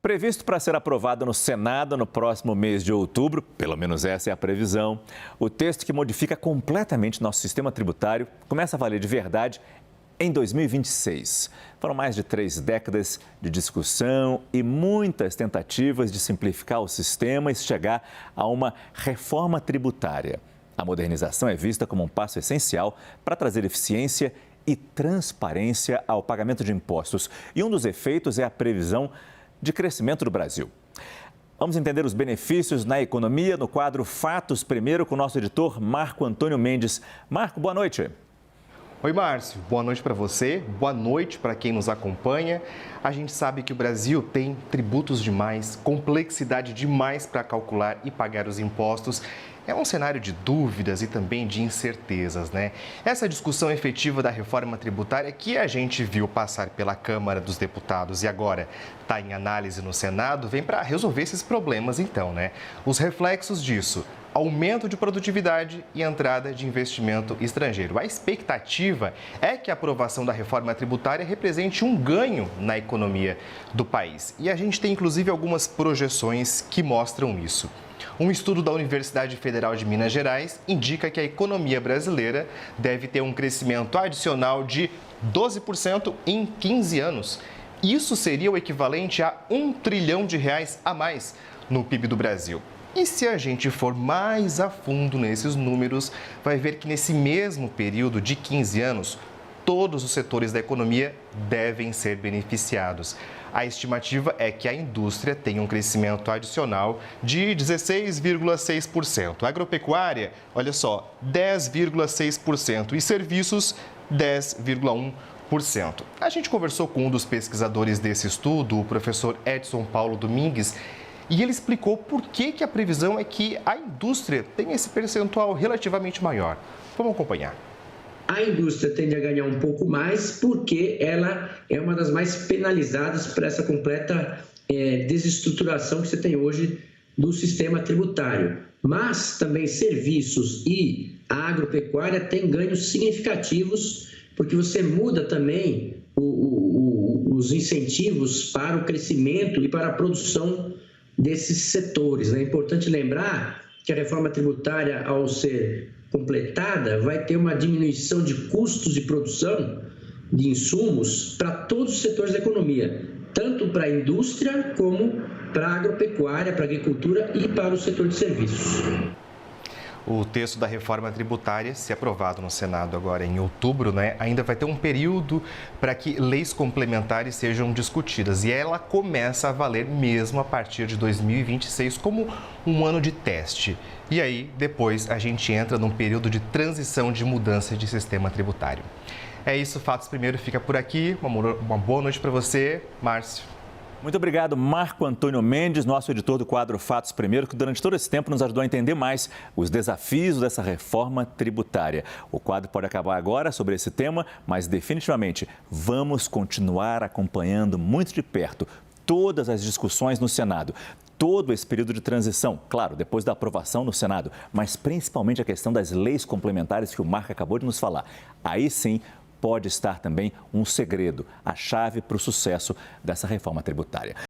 Previsto para ser aprovado no Senado no próximo mês de outubro, pelo menos essa é a previsão, o texto que modifica completamente nosso sistema tributário começa a valer de verdade em 2026. Foram mais de 3 décadas de discussão e muitas tentativas de simplificar o sistema e chegar a uma reforma tributária. A modernização é vista como um passo essencial para trazer eficiência e transparência ao pagamento de impostos. E um dos efeitos é a previsão de crescimento do Brasil. Vamos entender os benefícios na economia no quadro Fatos Primeiro com o nosso editor Marco Antônio Mendes. Marco, boa noite. Oi, Márcio. Boa noite para você, boa noite para quem nos acompanha. A gente sabe que o Brasil tem tributos demais, complexidade demais para calcular e pagar os impostos. É um cenário de dúvidas e também de incertezas, né? Essa discussão efetiva da reforma tributária que a gente viu passar pela Câmara dos Deputados e agora está em análise no Senado, vem para resolver esses problemas então, né? Os reflexos disso: aumento de produtividade e entrada de investimento estrangeiro. A expectativa é que a aprovação da reforma tributária represente um ganho na economia do país. E a gente tem inclusive algumas projeções que mostram isso. Um estudo da Universidade Federal de Minas Gerais indica que a economia brasileira deve ter um crescimento adicional de 12% em 15 anos. Isso seria o equivalente a R$ 1 trilhão a mais no PIB do Brasil. E se a gente for mais a fundo nesses números, vai ver que nesse mesmo período de 15 anos, todos os setores da economia devem ser beneficiados. A estimativa é que a indústria tenha um crescimento adicional de 16,6%. A agropecuária, olha só, 10,6% e serviços, 10,1%. A gente conversou com um dos pesquisadores desse estudo, o professor Edson Paulo Domingues, e ele explicou por que a previsão é que a indústria tem esse percentual relativamente maior. Vamos acompanhar. A indústria tende a ganhar um pouco mais porque ela é uma das mais penalizadas por essa completa desestruturação que você tem hoje do sistema tributário. Mas também serviços e a agropecuária têm ganhos significativos porque você muda também os incentivos para o crescimento e para a produção desses setores. É importante lembrar que a reforma tributária, ao ser completada, vai ter uma diminuição de custos de produção de insumos para todos os setores da economia, tanto para a indústria como para a agropecuária, para a agricultura e para o setor de serviços. O texto da reforma tributária, se aprovado no Senado agora em outubro, né, ainda vai ter um período para que leis complementares sejam discutidas. E ela começa a valer mesmo a partir de 2026 como um ano de teste. E aí, depois, a gente entra num período de transição de mudança de sistema tributário. É isso, Fatos Primeiro fica por aqui. Uma boa noite para você, Márcio. Muito obrigado, Marco Antônio Mendes, nosso editor do quadro Fatos Primeiro, que durante todo esse tempo nos ajudou a entender mais os desafios dessa reforma tributária. O quadro pode acabar agora sobre esse tema, mas definitivamente vamos continuar acompanhando muito de perto todas as discussões no Senado, todo esse período de transição, claro, depois da aprovação no Senado, mas principalmente a questão das leis complementares que o Marco acabou de nos falar. Aí sim, pode estar também um segredo, a chave para o sucesso dessa reforma tributária.